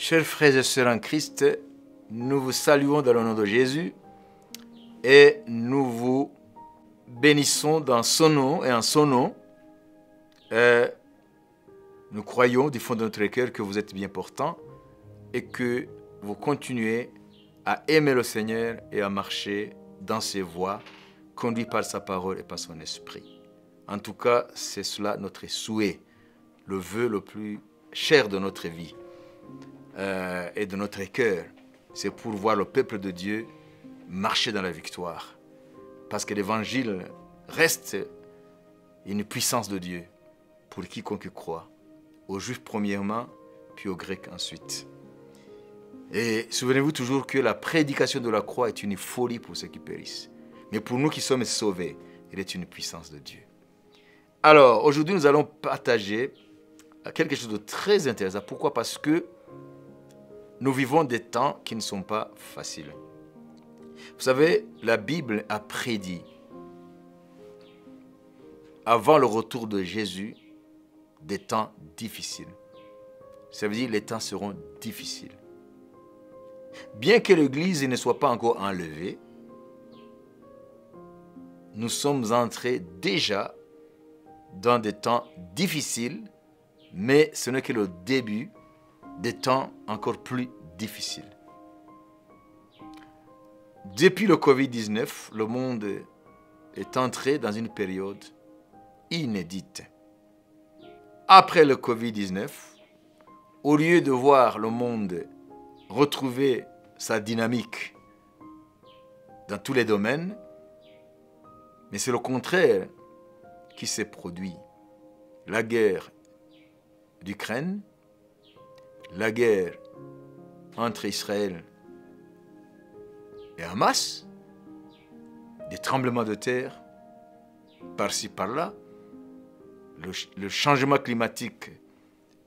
Chers frères et sœurs en Christ, nous vous saluons dans le nom de Jésus et nous vous bénissons dans son nom et en son nom. Nous croyons du fond de notre cœur que vous êtes bien portants et que vous continuez à aimer le Seigneur et à marcher dans ses voies, conduit par sa parole et par son esprit. En tout cas, c'est cela notre souhait, le vœu le plus cher de notre vie et de notre cœur. C'est pour voir le peuple de Dieu marcher dans la victoire. Parce que l'évangile reste une puissance de Dieu pour quiconque croit, aux Juifs premièrement, puis aux Grecs ensuite. Et souvenez-vous toujours que la prédication de la croix est une folie pour ceux qui périssent. Mais pour nous qui sommes sauvés, elle est une puissance de Dieu. Alors, aujourd'hui, nous allons partager quelque chose de très intéressant. Pourquoi? Parce que nous vivons des temps qui ne sont pas faciles. Vous savez, la Bible a prédit, avant le retour de Jésus, des temps difficiles. Ça veut dire que les temps seront difficiles. Bien que l'Église ne soit pas encore enlevée, nous sommes entrés déjà dans des temps difficiles, mais ce n'est que le début des temps encore plus difficiles. Depuis le Covid-19, le monde est entré dans une période inédite. Après le Covid-19, au lieu de voir le monde retrouver sa dynamique dans tous les domaines, mais c'est le contraire qui s'est produit. La guerre d'Ukraine, la guerre entre Israël et Hamas, des tremblements de terre par-ci par-là, le changement climatique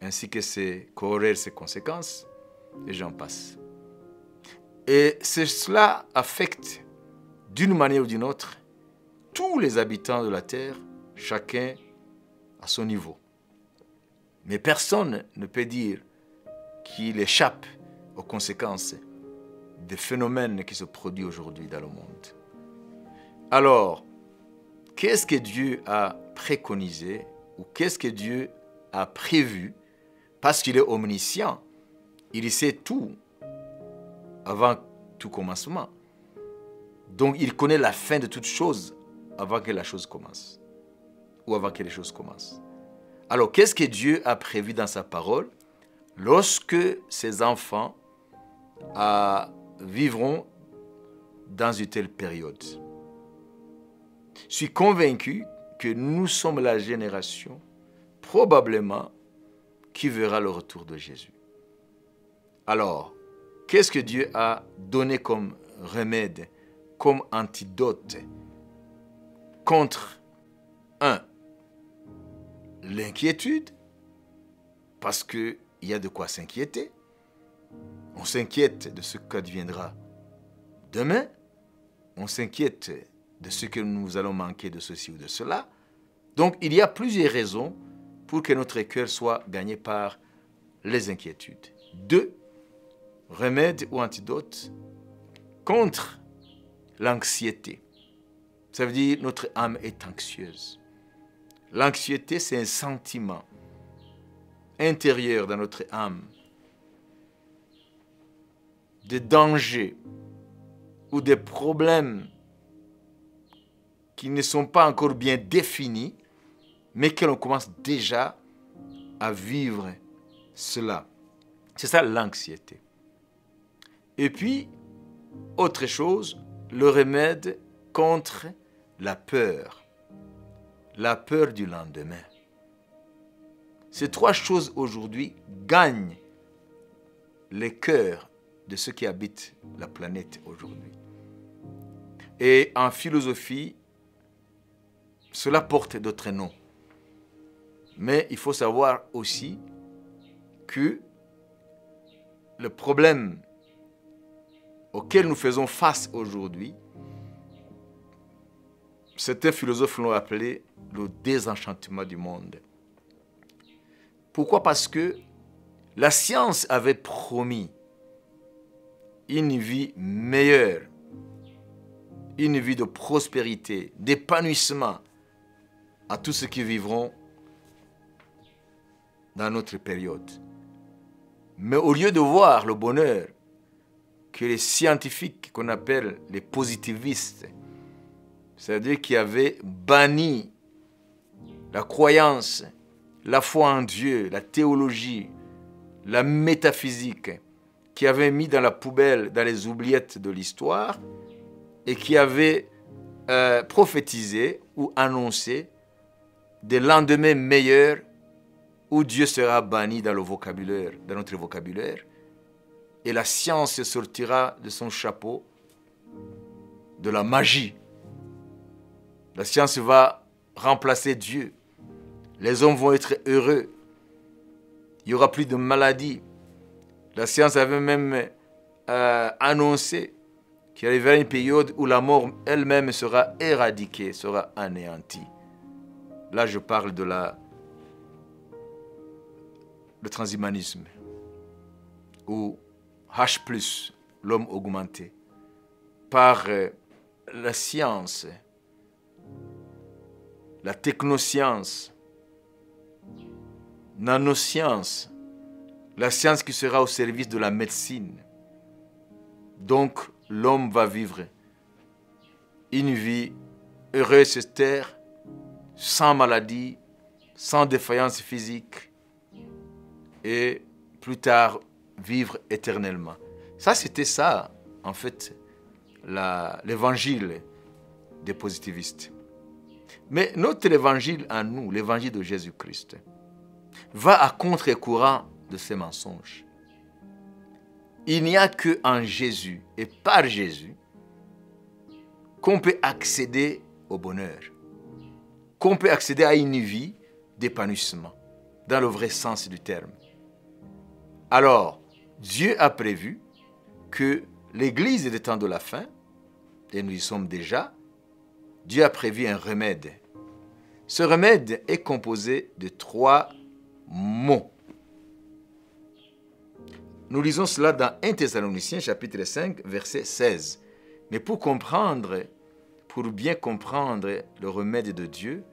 ainsi que ses corollaires, ses conséquences, et j'en passe. Et cela affecte d'une manière ou d'une autre tous les habitants de la terre, chacun à son niveau. Mais personne ne peut dire qu'il échappe aux conséquences des phénomènes qui se produisent aujourd'hui dans le monde. Alors, qu'est-ce que Dieu a préconisé ou qu'est-ce que Dieu a prévu? Parce qu'il est omniscient, il sait tout avant tout commencement. Donc, il connaît la fin de toute chose avant que la chose commence ou avant que les choses commencent. Alors, qu'est-ce que Dieu a prévu dans sa parole lorsque ses enfants vivront dans une telle période? Je suis convaincu que nous sommes la génération, probablement, qui verra le retour de Jésus. Alors, qu'est-ce que Dieu a donné comme remède, comme antidote contre, l'inquiétude, parce qu'il y a de quoi s'inquiéter. On s'inquiète de ce qu'adviendra demain. On s'inquiète de ce que nous allons manquer de ceci ou de cela. Donc, il y a plusieurs raisons pour que notre cœur soit gagné par les inquiétudes. 2, remède ou antidote contre l'anxiété. Ça veut dire que notre âme est anxieuse. L'anxiété, c'est un sentiment intérieur dans notre âme de danger ou des problèmes qui ne sont pas encore bien définis, mais que l'on commence déjà à vivre cela. C'est ça l'anxiété. Et puis, autre chose, le remède contre la peur du lendemain. Ces 3 choses aujourd'hui gagnent les cœurs de ceux qui habitent la planète aujourd'hui. Et en philosophie, cela porte d'autres noms. Mais il faut savoir aussi que le problème auquel nous faisons face aujourd'hui, certains philosophes l'ont appelé le désenchantement du monde. Pourquoi? Parce que La science avait promis une vie meilleure, une vie de prospérité, d'épanouissement à tous ceux qui vivront dans notre période. Mais au lieu de voir le bonheur que les scientifiques qu'on appelle les positivistes, c'est-à-dire qui avaient banni la croyance, la foi en Dieu, la théologie, la métaphysique, qui avaient mis dans la poubelle, dans les oubliettes de l'histoire, et qui avaient prophétisé ou annoncé des lendemains meilleurs où Dieu sera banni dans le vocabulaire, dans notre vocabulaire, et la science sortira de son chapeau de la magie. La science va remplacer Dieu. Les hommes vont être heureux. Il n'y aura plus de maladies. La science avait même annoncé qu'il arriverait une période où la mort elle-même sera éradiquée, sera anéantie. Là, je parle de le transhumanisme, ou H+, l'homme augmenté, par la science, la technoscience, nanoscience, la science qui sera au service de la médecine. Donc, l'homme va vivre une vie heureuse sur terre, sans maladie, sans défaillance physique, et plus tard, vivre éternellement. Ça, c'était ça, en fait, l'évangile des positivistes. Mais notre évangile à nous, l'évangile de Jésus-Christ, va à contre-courant de ces mensonges. Il n'y a qu'en Jésus et par Jésus qu'on peut accéder au bonheur, qu'on peut accéder à une vie d'épanouissement, dans le vrai sens du terme. Alors, Dieu a prévu que l'Église des temps de la fin, et nous y sommes déjà, Dieu a prévu un remède. Ce remède est composé de 3 mots. Nous lisons cela dans 1 Thessaloniciens chapitre 5, verset 16. Mais pour bien comprendre le remède de Dieu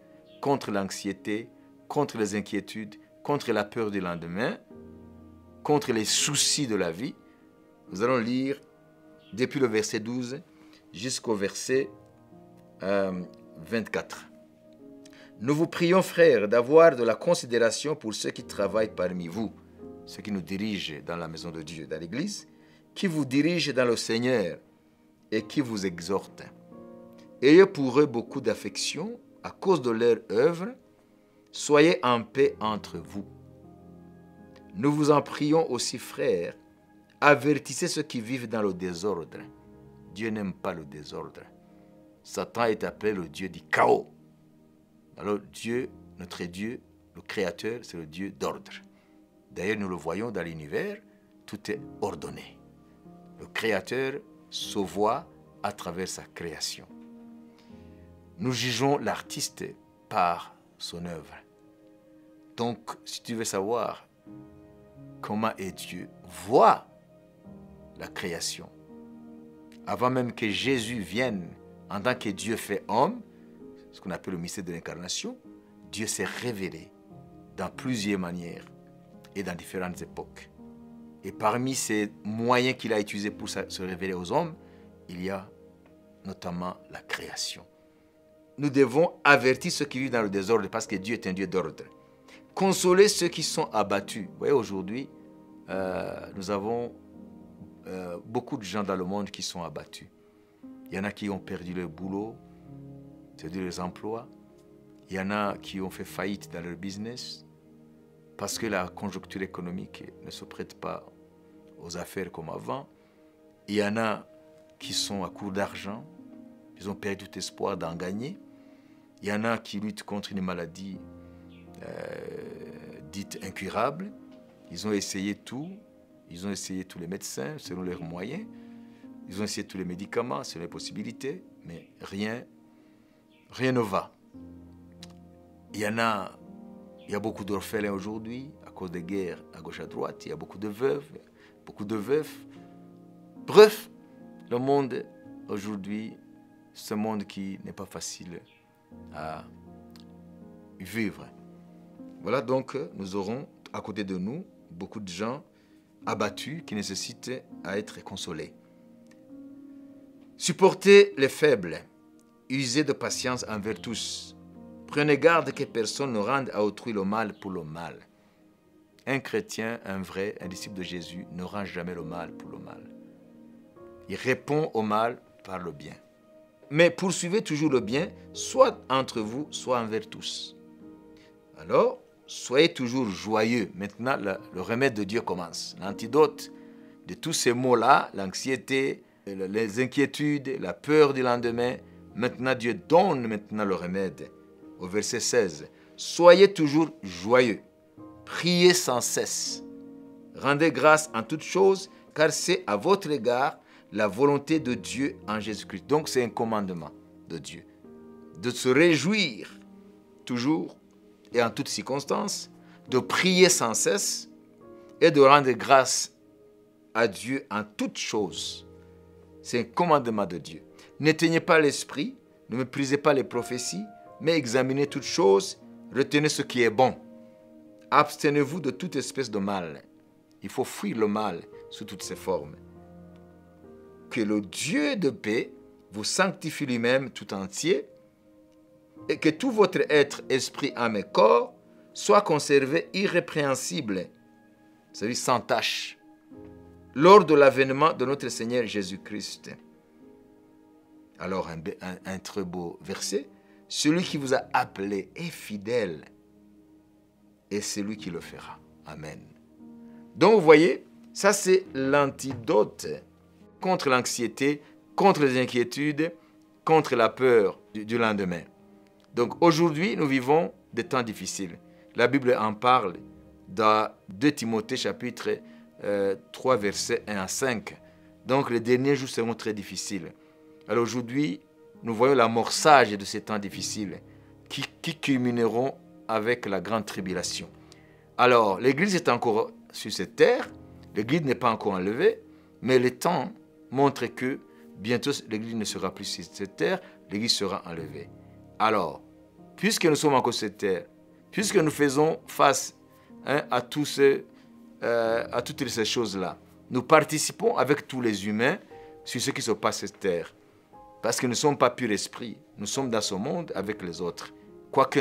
contre l'anxiété, contre les inquiétudes, contre la peur du lendemain, contre les soucis de la vie, nous allons lire depuis le verset 12 jusqu'au verset 24. Nous vous prions, frères, d'avoir de la considération pour ceux qui travaillent parmi vous, ceux qui nous dirigent dans la maison de Dieu, dans l'Église, qui vous dirigent dans le Seigneur et qui vous exhortent. Ayez pour eux beaucoup d'affection à cause de leur œuvre. Soyez en paix entre vous. Nous vous en prions aussi, frères, avertissez ceux qui vivent dans le désordre. Dieu n'aime pas le désordre. Satan est appelé le Dieu du chaos. Alors Dieu, notre Dieu, le Créateur, c'est le Dieu d'ordre. D'ailleurs, nous le voyons dans l'univers, tout est ordonné. Le Créateur se voit à travers sa création. Nous jugeons l'artiste par son œuvre. Donc, si tu veux savoir comment est Dieu, vois la création. Avant même que Jésus vienne, en tant que Dieu fait homme, ce qu'on appelle le mystère de l'incarnation, Dieu s'est révélé dans plusieurs manières et dans différentes époques. Et parmi ces moyens qu'il a utilisés pour se révéler aux hommes, il y a notamment la création. Nous devons avertir ceux qui vivent dans le désordre parce que Dieu est un Dieu d'ordre. Consoler ceux qui sont abattus. Vous voyez, aujourd'hui, nous avons beaucoup de gens dans le monde qui sont abattus. Il y en a qui ont perdu leur boulot, c'est-à-dire les emplois. Il y en a qui ont fait faillite dans leur business parce que la conjoncture économique ne se prête pas aux affaires comme avant. Il y en a qui sont à court d'argent, ils ont perdu tout espoir d'en gagner. Il y en a qui luttent contre une maladie dite incurable. Ils ont essayé tout. Ils ont essayé tous les médecins selon leurs moyens. Ils ont essayé tous les médicaments selon les possibilités, mais rien ne va. Il y en a Il y a beaucoup d'orphelins aujourd'hui, à cause des guerres à gauche à droite. Il y a beaucoup de veuves, beaucoup de veufs. Bref, le monde aujourd'hui, c'est un monde qui n'est pas facile à vivre. Voilà, donc nous aurons à côté de nous beaucoup de gens abattus qui nécessitent à être consolés. Supportez les faibles, usez de patience envers tous. Prenez garde que personne ne rende à autrui le mal pour le mal. Un chrétien, un vrai, un disciple de Jésus ne rend jamais le mal pour le mal. Il répond au mal par le bien. Mais poursuivez toujours le bien, soit entre vous, soit envers tous. Alors, soyez toujours joyeux. Maintenant, le remède de Dieu commence. L'antidote de tous ces mots-là, l'anxiété, les inquiétudes, la peur du lendemain, maintenant Dieu donne maintenant le remède. Au verset 16, soyez toujours joyeux, priez sans cesse, rendez grâce en toutes choses, car c'est à votre égard la volonté de Dieu en Jésus-Christ. Donc c'est un commandement de Dieu, de se réjouir toujours et en toutes circonstances, de prier sans cesse et de rendre grâce à Dieu en toutes choses. C'est un commandement de Dieu. N'éteignez pas l'esprit, ne méprisez pas les prophéties, mais examinez toutes choses, retenez ce qui est bon. Abstenez-vous de toute espèce de mal. Il faut fuir le mal sous toutes ses formes. Que le Dieu de paix vous sanctifie lui-même tout entier et que tout votre être, esprit, âme et corps soit conservé irrépréhensible, c'est-à-dire sans tache, lors de l'avènement de notre Seigneur Jésus-Christ. Alors, un très beau verset. Celui qui vous a appelé est fidèle et c'est lui qui le fera. Amen. Donc, vous voyez, ça c'est l'antidote contre l'anxiété, contre les inquiétudes, contre la peur du lendemain. Donc, aujourd'hui, nous vivons des temps difficiles. La Bible en parle dans 2 Timothée chapitre 3, versets 1 à 5. Donc, les derniers jours seront très difficiles. Alors aujourd'hui, nous voyons l'amorçage de ces temps difficiles qui culmineront avec la grande tribulation. Alors, l'Église est encore sur cette terre, l'Église n'est pas encore enlevée, mais le temps montre que bientôt l'Église ne sera plus sur cette terre, l'Église sera enlevée. Alors, puisque nous sommes encore sur cette terre, puisque nous faisons face à toutes ces choses-là, nous participons avec tous les humains sur ce qui se passe sur cette terre. Parce que nous ne sommes pas pur esprit. Nous sommes dans ce monde avec les autres, quoique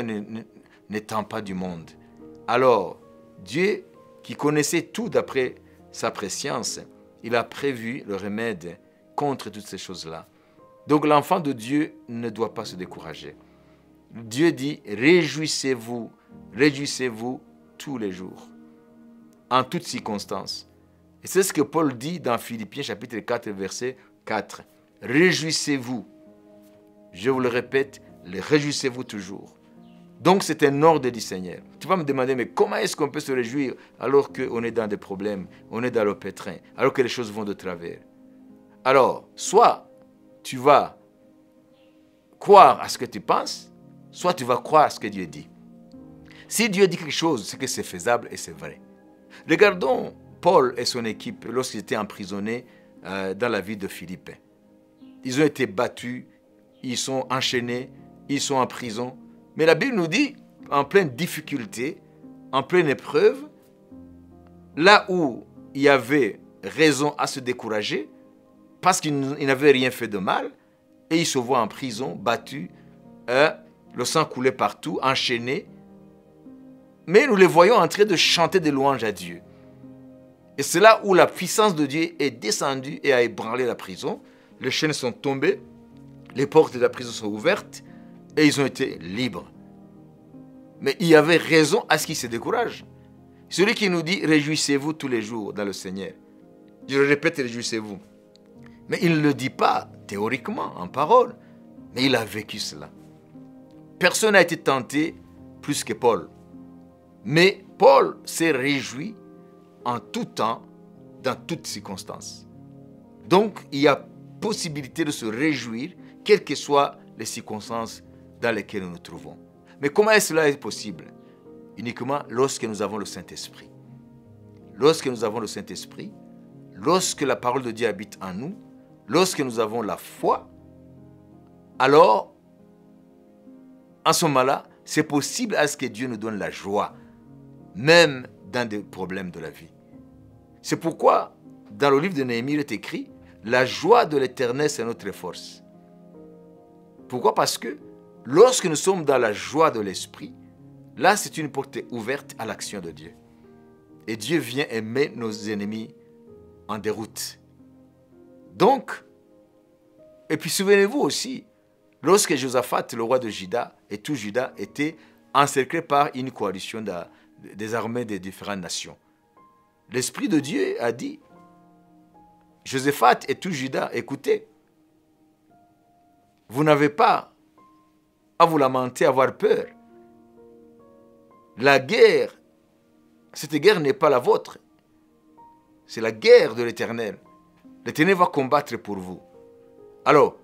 n'étant pas du monde. Alors, Dieu, qui connaissait tout d'après sa préscience, il a prévu le remède contre toutes ces choses-là. Donc l'enfant de Dieu ne doit pas se décourager. Dieu dit, réjouissez-vous tous les jours, en toutes circonstances. Et c'est ce que Paul dit dans Philippiens chapitre 4, verset 4. Réjouissez-vous. Je vous le répète, réjouissez-vous toujours. Donc c'est un ordre du Seigneur. Tu vas me demander, mais comment est-ce qu'on peut se réjouir alors qu'on est dans des problèmes, on est dans le pétrin, alors que les choses vont de travers? Alors, soit tu vas croire à ce que tu penses, soit tu vas croire à ce que Dieu dit. Si Dieu dit quelque chose, c'est que c'est faisable et c'est vrai. Regardons Paul et son équipe lorsqu'ils étaient emprisonnés dans la ville de Philippe. Ils ont été battus, ils sont enchaînés, ils sont en prison. Mais la Bible nous dit, en pleine difficulté, en pleine épreuve, là où il y avait raison à se décourager, parce qu'ils n'avaient rien fait de mal, et ils se voient en prison, battus, le sang coulait partout, enchaînés. Mais nous les voyons en train de chanter des louanges à Dieu. Et c'est là où la puissance de Dieu est descendue et a ébranlé la prison. Les chaînes sont tombées, les portes de la prison sont ouvertes et ils ont été libres. Mais il y avait raison à ce qu'ils se découragent. Celui qui nous dit « Réjouissez-vous tous les jours dans le Seigneur ». Je le répète, réjouissez-vous. Mais il ne le dit pas théoriquement, en parole, mais il a vécu cela. Personne n'a été tenté plus que Paul. Mais Paul s'est réjoui en tout temps, dans toutes circonstances. Donc, il y a possibilité de se réjouir, quelles que soient les circonstances dans lesquelles nous nous trouvons. Mais comment est-ce que cela est possible? uniquement lorsque nous avons le Saint-Esprit. Lorsque nous avons le Saint-Esprit, lorsque la parole de Dieu habite en nous, lorsque nous avons la foi, alors, en ce moment-là, c'est possible à ce que Dieu nous donne la joie, même dans des problèmes de la vie. C'est pourquoi, dans le livre de Néhémie, il est écrit « La joie de l'Éternel, c'est notre force ». Pourquoi? Parce que lorsque nous sommes dans la joie de l'Esprit, là, c'est une porte ouverte à l'action de Dieu. Et Dieu vient et met nos ennemis en déroute. Donc, et puis souvenez-vous aussi, lorsque Josaphat, le roi de Juda, et tout Juda étaient encerclés par une coalition des armées des différentes nations, l'Esprit de Dieu a dit, Josaphat et tout Juda, écoutez, vous n'avez pas à vous lamenter, à avoir peur. La guerre, cette guerre n'est pas la vôtre. C'est la guerre de l'Éternel. L'Éternel va combattre pour vous. Alors,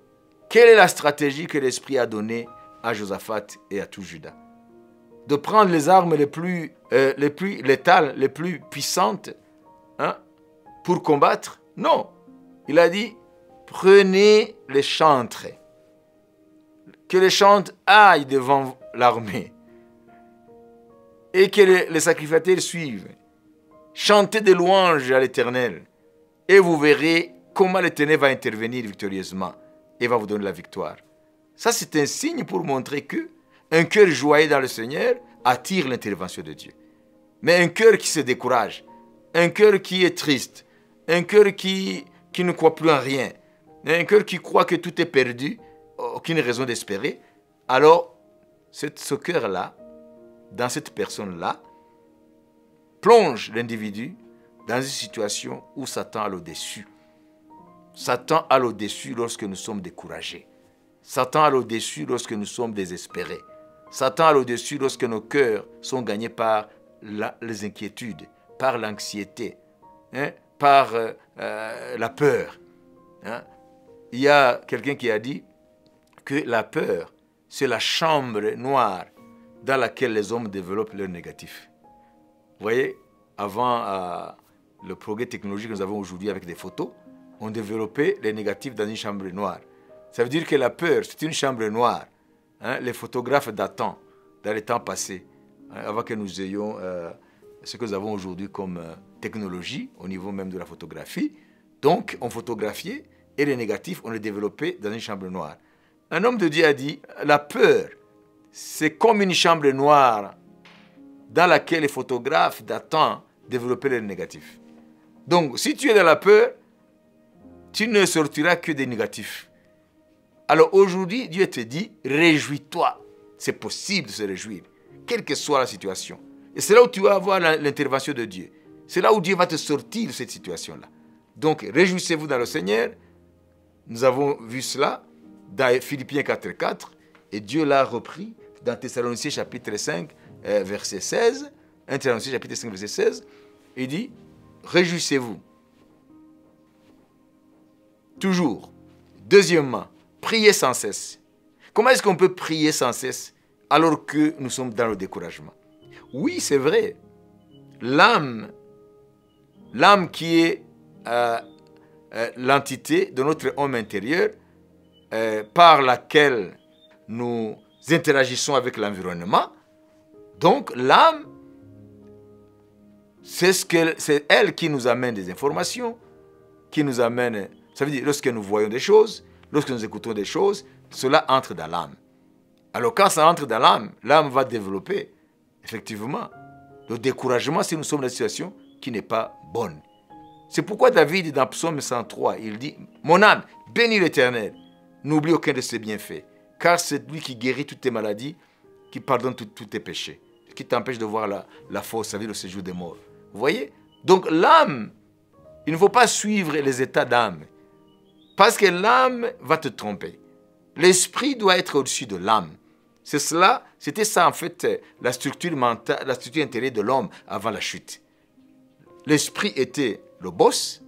quelle est la stratégie que l'Esprit a donnée à Josaphat et à tout Juda? De prendre les armes les plus létales, les plus puissantes, pour combattre? Non. Il a dit, prenez les chantres. Que les chantres aillent devant l'armée. Et que les sacrificateurs suivent. Chantez des louanges à l'Éternel. Et vous verrez comment l'Éternel va intervenir victorieusement. Et va vous donner la victoire. Ça, c'est un signe pour montrer que un cœur joyeux dans le Seigneur attire l'intervention de Dieu. Mais un cœur qui se décourage, un cœur qui est triste, un cœur qui ne croit plus en rien, un cœur qui croit que tout est perdu, aucune raison d'espérer, alors ce cœur-là, dans cette personne-là, plonge l'individu dans une situation où Satan a l'au-dessus. Satan a l'au-dessus lorsque nous sommes découragés. Satan a l'au-dessus lorsque nous sommes désespérés. Satan a l'au-dessus lorsque nos cœurs sont gagnés par les inquiétudes, par l'anxiété, par la peur. Il y a quelqu'un qui a dit que la peur, c'est la chambre noire dans laquelle les hommes développent leur négatif. Vous voyez, avant le progrès technologique que nous avons aujourd'hui avec des photos, on développait les négatifs dans une chambre noire. Ça veut dire que la peur, c'est une chambre noire. Les photographes datant, dans les temps passés, avant que nous ayons ce que nous avons aujourd'hui comme technologie, au niveau même de la photographie. Donc, on photographiait et les négatifs, on les développait dans une chambre noire. Un homme de Dieu a dit, la peur, c'est comme une chambre noire dans laquelle les photographes datant développaient les négatifs. Donc, si tu es dans la peur, tu ne sortiras que des négatifs. Alors aujourd'hui, Dieu te dit, réjouis-toi. C'est possible de se réjouir, quelle que soit la situation. Et c'est là où tu vas avoir l'intervention de Dieu. C'est là où Dieu va te sortir de cette situation-là. Donc, réjouissez-vous dans le Seigneur. Nous avons vu cela dans Philippiens 4.4. Et Dieu l'a repris dans Thessaloniciens chapitre 5, verset 16. 1 Thessaloniciens chapitre 5, verset 16. Il dit, réjouissez-vous. Toujours. Deuxièmement, priez sans cesse. Comment est-ce qu'on peut prier sans cesse alors que nous sommes dans le découragement? Oui, c'est vrai. L'âme qui est l'entité de notre homme intérieur par laquelle nous interagissons avec l'environnement. Donc l'âme, c'est elle qui nous amène des informations, qui nous amène, ça veut dire lorsque nous voyons des choses, lorsque nous écoutons des choses, cela entre dans l'âme. Alors quand ça entre dans l'âme, l'âme va développer effectivement le découragement si nous sommes dans une situation qui n'est pas bonne. C'est pourquoi David, dans Psaume 103, il dit « Mon âme, bénis l'Éternel, n'oublie aucun de ses bienfaits, car c'est lui qui guérit toutes tes maladies, qui pardonne tous tes péchés, qui t'empêche de voir la force, ça veut dire le séjour des morts. » Vous voyez? Donc l'âme, il ne faut pas suivre les états d'âme, parce que l'âme va te tromper. L'esprit doit être au-dessus de l'âme. C'était ça en fait la structure mentale, la structure intérieure de l'homme avant la chute. L'esprit était le boss,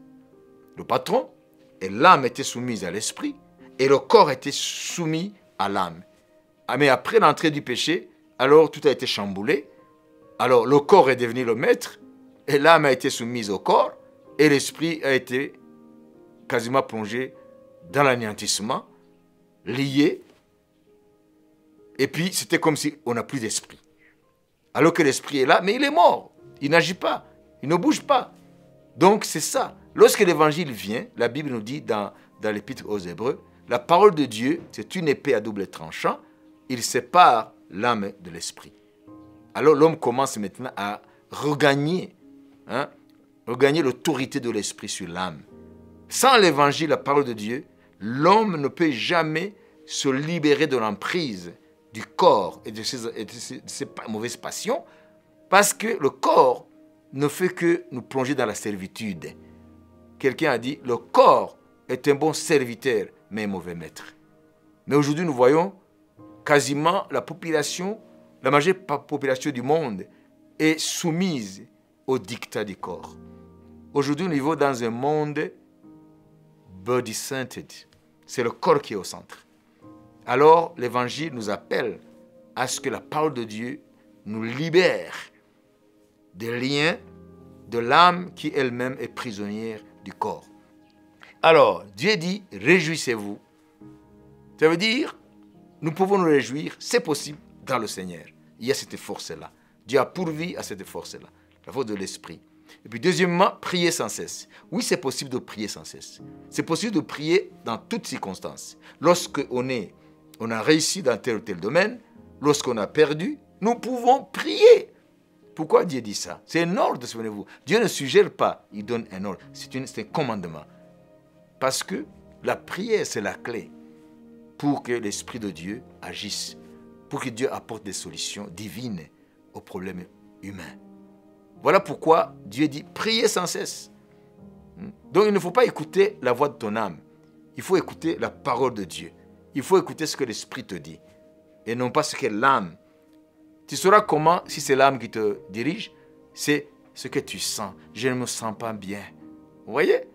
le patron, et l'âme était soumise à l'esprit, et le corps était soumis à l'âme. Mais après l'entrée du péché, alors tout a été chamboulé. Alors le corps est devenu le maître, et l'âme a été soumise au corps, et l'esprit a été quasiment plongé dans l'anéantissement, lié, et puis c'était comme si on n'a plus d'esprit. Alors que l'esprit est là, mais il est mort, il n'agit pas, il ne bouge pas. Donc c'est ça. Lorsque l'évangile vient, la Bible nous dit dans l'épître aux Hébreux, la parole de Dieu, c'est une épée à double tranchant, il sépare l'âme de l'esprit. Alors l'homme commence maintenant à regagner l'autorité de l'esprit sur l'âme. Sans l'évangile, la parole de Dieu, l'homme ne peut jamais se libérer de l'emprise du corps et de ses mauvaises passions, parce que le corps ne fait que nous plonger dans la servitude. Quelqu'un a dit, le corps est un bon serviteur, mais un mauvais maître. Mais aujourd'hui, nous voyons quasiment la population, la majeure population du monde est soumise au dictat du corps. Aujourd'hui, nous vivons dans un monde body-centered. C'est le corps qui est au centre. Alors, l'évangile nous appelle à ce que la parole de Dieu nous libère des liens de l'âme qui elle-même est prisonnière du corps. Alors, Dieu dit, réjouissez-vous. Ça veut dire, nous pouvons nous réjouir, c'est possible dans le Seigneur. Il y a cette force-là. Dieu a pourvu à cette force-là, la force de l'esprit. Et puis deuxièmement, prier sans cesse. Oui, c'est possible de prier sans cesse. C'est possible de prier dans toutes circonstances. Lorsqu'on a réussi dans tel ou tel domaine, lorsqu'on a perdu, nous pouvons prier. Pourquoi Dieu dit ça? C'est un ordre, souvenez-vous. Dieu ne suggère pas, il donne un ordre. C'est un commandement. Parce que la prière, c'est la clé pour que l'Esprit de Dieu agisse, pour que Dieu apporte des solutions divines aux problèmes humains. Voilà pourquoi Dieu dit, priez sans cesse. Donc il ne faut pas écouter la voix de ton âme. Il faut écouter la parole de Dieu. Il faut écouter ce que l'Esprit te dit. Et non pas ce que l'âme. Tu sauras comment, si c'est l'âme qui te dirige, c'est ce que tu sens. Je ne me sens pas bien. Vous voyez?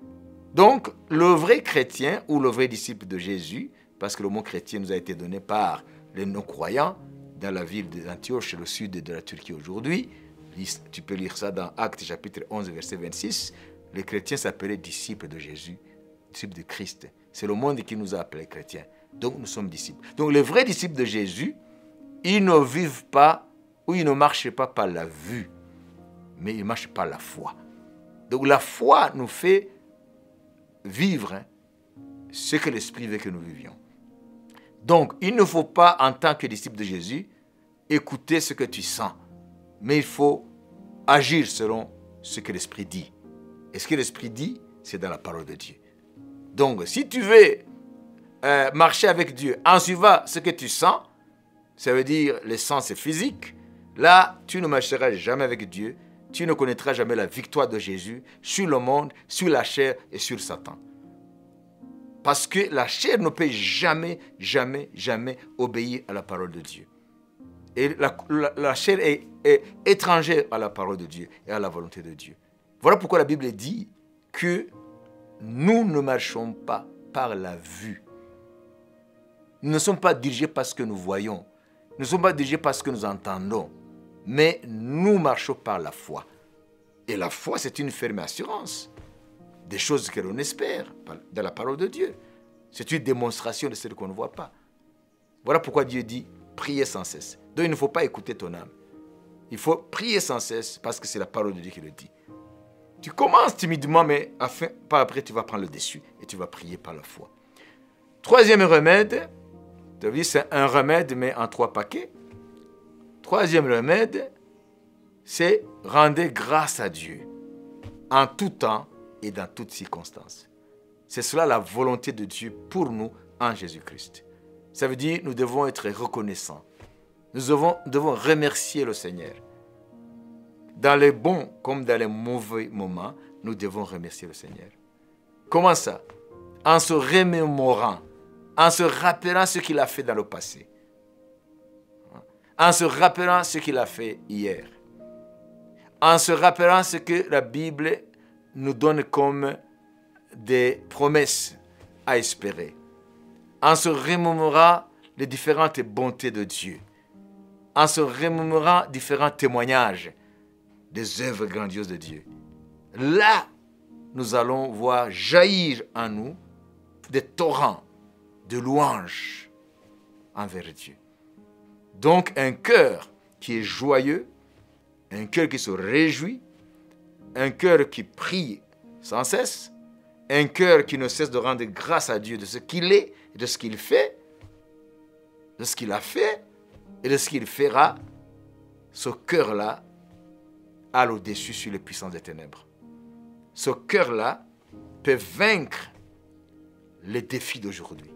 Donc, le vrai chrétien ou le vrai disciple de Jésus, parce que le mot chrétien nous a été donné par les non-croyants dans la ville d'Antioche, le sud de la Turquie aujourd'hui. Tu peux lire ça dans Actes chapitre 11, verset 26. Les chrétiens s'appelaient disciples de Jésus, disciples de Christ. C'est le monde qui nous a appelés chrétiens. Donc nous sommes disciples. Donc les vrais disciples de Jésus, ils ne vivent pas ou ils ne marchent pas par la vue, mais ils marchent par la foi. Donc la foi nous fait vivre ce que l'Esprit veut que nous vivions. Donc il ne faut pas, en tant que disciple de Jésus, écouter ce que tu sens, mais il faut agir selon ce que l'Esprit dit. Et ce que l'Esprit dit, c'est dans la parole de Dieu. Donc si tu veux marcher avec Dieu en suivant ce que tu sens, ça veut dire les sens physiques, là tu ne marcheras jamais avec Dieu, tu ne connaîtras jamais la victoire de Jésus sur le monde, sur la chair et sur Satan. Parce que la chair ne peut jamais, jamais, jamais obéir à la parole de Dieu. Et la chair est étrangère à la parole de Dieu et à la volonté de Dieu. Voilà pourquoi la Bible dit que nous ne marchons pas par la vue. Nous ne sommes pas dirigés par ce que nous voyons. Nous ne sommes pas dirigés par ce que nous entendons. Mais nous marchons par la foi. Et la foi, c'est une ferme assurance des choses que l'on espère dans la parole de Dieu. C'est une démonstration de ce qu'on ne voit pas. Voilà pourquoi Dieu dit, priez sans cesse. Donc il ne faut pas écouter ton âme. Il faut prier sans cesse parce que c'est la parole de Dieu qui le dit. Tu commences timidement, mais par après tu vas prendre le dessus et tu vas prier par la foi. Troisième remède, c'est un remède mais en 3 paquets. Troisième remède, c'est rendez grâce à Dieu en tout temps et dans toutes circonstances. C'est cela la volonté de Dieu pour nous en Jésus-Christ. Ça veut dire nous devons être reconnaissants. Nous devons remercier le Seigneur. Dans les bons comme dans les mauvais moments, nous devons remercier le Seigneur. Comment ça? En se remémorant, en se rappelant ce qu'il a fait dans le passé. En se rappelant ce qu'il a fait hier. En se rappelant ce que la Bible nous donne comme des promesses à espérer. En se remémorant les différentes bontés de Dieu. en se remémorant différents témoignages des œuvres grandioses de Dieu. Là, nous allons voir jaillir en nous des torrents de louanges envers Dieu. Donc un cœur qui est joyeux, un cœur qui se réjouit, un cœur qui prie sans cesse, un cœur qui ne cesse de rendre grâce à Dieu de ce qu'il est, de ce qu'il fait, de ce qu'il a fait et de ce qu'il fera. Ce cœur-là a le dessus sur les puissances des ténèbres. Ce cœur-là peut vaincre les défis d'aujourd'hui.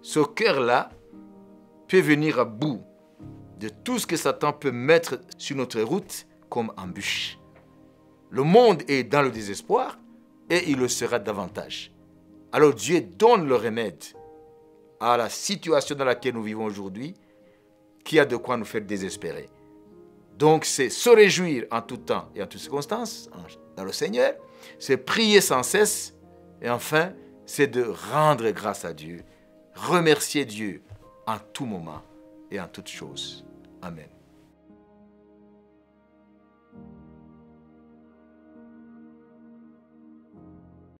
Ce cœur-là peut venir à bout de tout ce que Satan peut mettre sur notre route comme embûche. Le monde est dans le désespoir et il le sera davantage. Alors Dieu donne le remède à la situation dans laquelle nous vivons aujourd'hui, qui a de quoi nous faire désespérer. Donc c'est se réjouir en tout temps et en toutes circonstances dans le Seigneur, c'est prier sans cesse et enfin c'est de rendre grâce à Dieu, remercier Dieu en tout moment et en toutes choses. Amen.